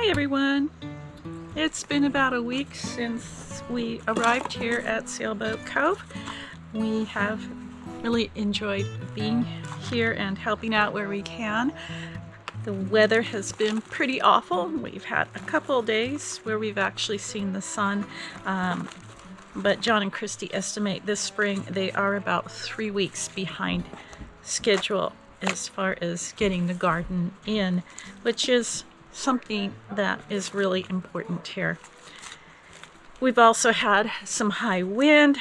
Hi everyone! It's been about a week since we arrived here at Sailboat Cove. We have really enjoyed being here and helping out where we can. The weather has been pretty awful. We've had a couple of days where we've actually seen the sun, but John and Christy estimate this spring they are about 3 weeks behind schedule as far as getting the garden in, which is something that is really important here. We've also had some high wind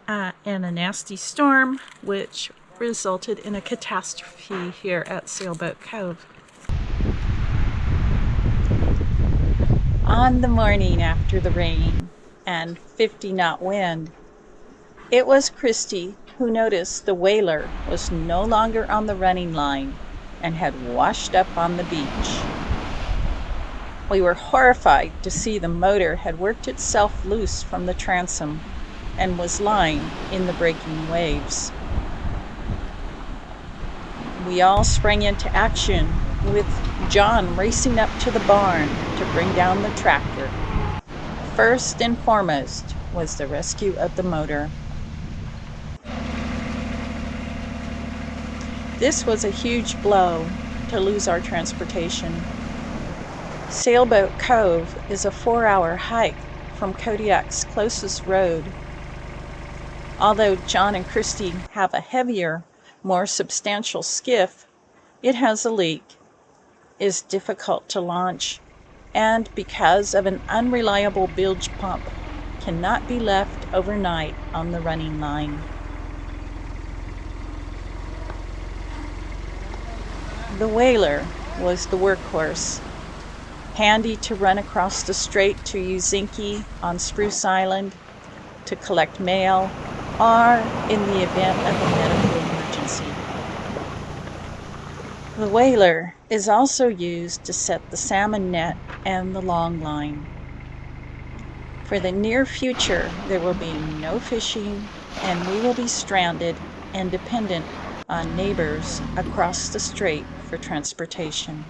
and a nasty storm, which resulted in a catastrophe here at Sailboat Cove. On the morning after the rain and 50-knot wind, it was Christy who noticed the whaler was no longer on the running line and had washed up on the beach. We were horrified to see the motor had worked itself loose from the transom and was lying in the breaking waves. We all sprang into action, with John racing up to the barn to bring down the tractor. First and foremost was the rescue of the motor. This was a huge blow to lose our transportation. Sailboat Cove is a 4-hour hike from Kodiak's closest road. Although John and Christy have a heavier, more substantial skiff, it has a leak, is difficult to launch, and because of an unreliable bilge pump, cannot be left overnight on the running line. The whaler was the workhorse, handy to run across the strait to Ouzinkie on Spruce Island to collect mail or in the event of a medical emergency. The whaler is also used to set the salmon net and the long line. For the near future, there will be no fishing and we will be stranded and dependent on neighbors across the strait for transportation.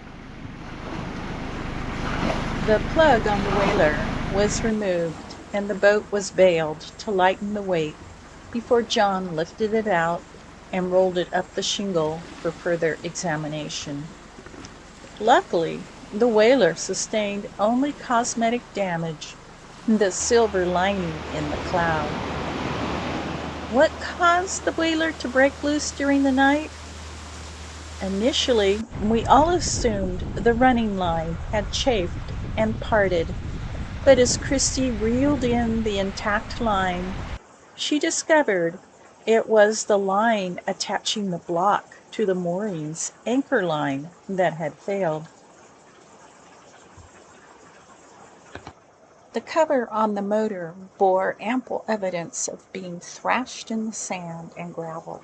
The plug on the whaler was removed and the boat was bailed to lighten the weight before John lifted it out and rolled it up the shingle for further examination. Luckily, the whaler sustained only cosmetic damage, the silver lining in the cloud. What caused the whaler to break loose during the night? Initially, we all assumed the running line had chafed and parted, but as Christy reeled in the intact line, she discovered it was the line attaching the block to the moorings anchor line that had failed. The cover on the motor bore ample evidence of being thrashed in the sand and gravel.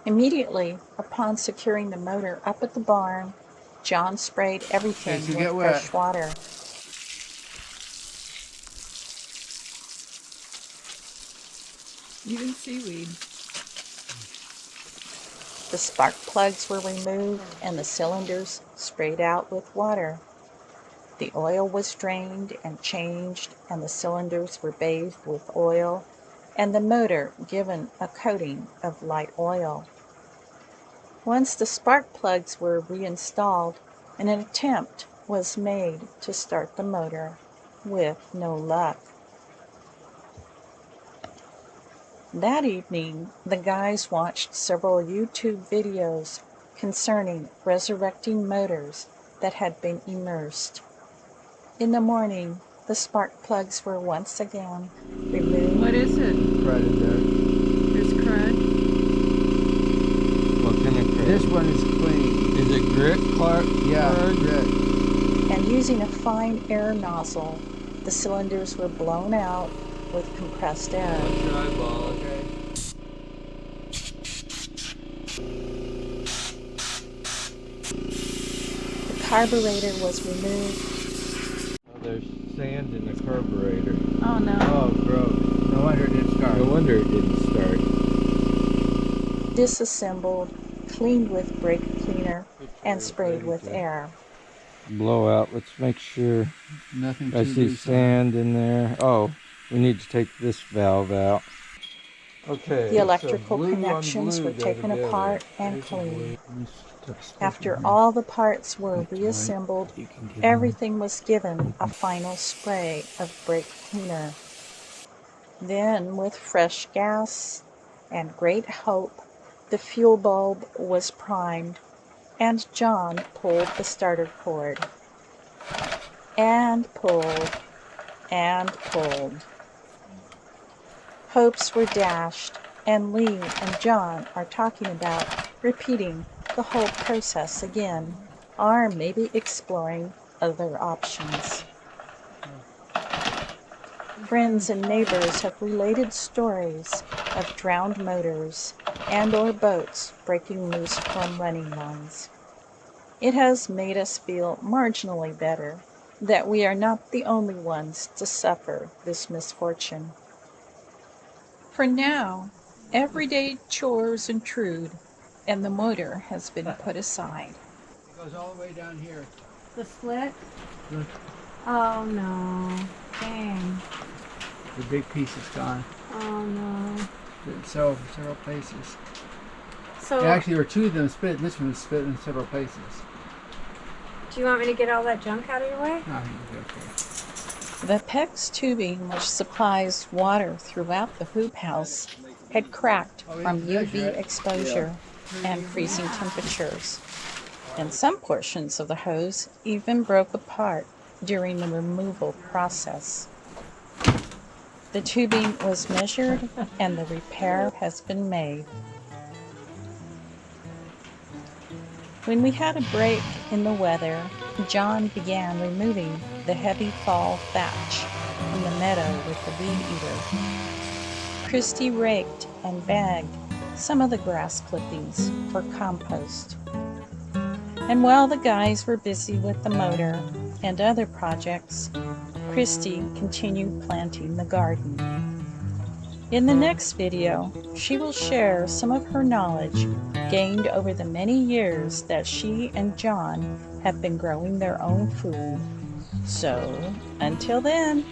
Immediately upon securing the motor up at the barn, John sprayed everything with fresh water. Even seaweed. The spark plugs were removed and the cylinders sprayed out with water. The oil was drained and changed, and the cylinders were bathed with oil, and the motor given a coating of light oil. Once the spark plugs were reinstalled, an attempt was made to start the motor, with no luck. That evening, the guys watched several YouTube videos concerning resurrecting motors that had been immersed. In the morning, the spark plugs were once again removed. What is it? Crud in there. There's crud? What kind of crud? This one is clean. Is it grit, Clark? Yeah, grit. And using a fine air nozzle, the cylinders were blown out with compressed air. What's your eyeball, okay? The carburetor was removed. Oh, there's sand in the carburetor. Oh no. Oh, gross. No wonder it didn't start. No wonder it didn't start. Disassembled, cleaned with brake cleaner, and sprayed with air. blowout. Let's make sure. Nothing I too see loose on sand in there. Oh, we need to take this valve out. Okay. The electrical so blue on connections blue were go taken together. apart and There's a cleaned. blue. After all the parts were That's right. reassembled, You can get everything was given a final spray of brake cleaner. Then, with fresh gas and great hope, the fuel bulb was primed, and John pulled the starter cord. And pulled, and pulled. Hopes were dashed, and Lee and John are talking about repeating the whole process again, or maybe exploring other options. Friends and neighbors have related stories of drowned motors and or boats breaking loose from running lines. It has made us feel marginally better that we are not the only ones to suffer this misfortune. For now, everyday chores intrude, and the motor has been put aside. It goes all the way down here. The split? Look, Oh no. Dang. the big piece is gone. Oh no. So several places. So, Actually, there were two of them split. This one was split in several places. do you want me to get all that junk out of your way? No, I think it'll be okay. The PEX tubing, which supplies water throughout the hoop house, had cracked from UV exposure and freezing temperatures, and some portions of the hose even broke apart during the removal process. The tubing was measured and the repair has been made. When we had a break in the weather, John began removing the heavy fall thatch from the meadow with the weed eater. Christy raked and bagged some of the grass clippings for compost. And while the guys were busy with the motor and other projects, Christy continued planting the garden. In the next video, she will share some of her knowledge gained over the many years that she and John have been growing their own food. So, until then,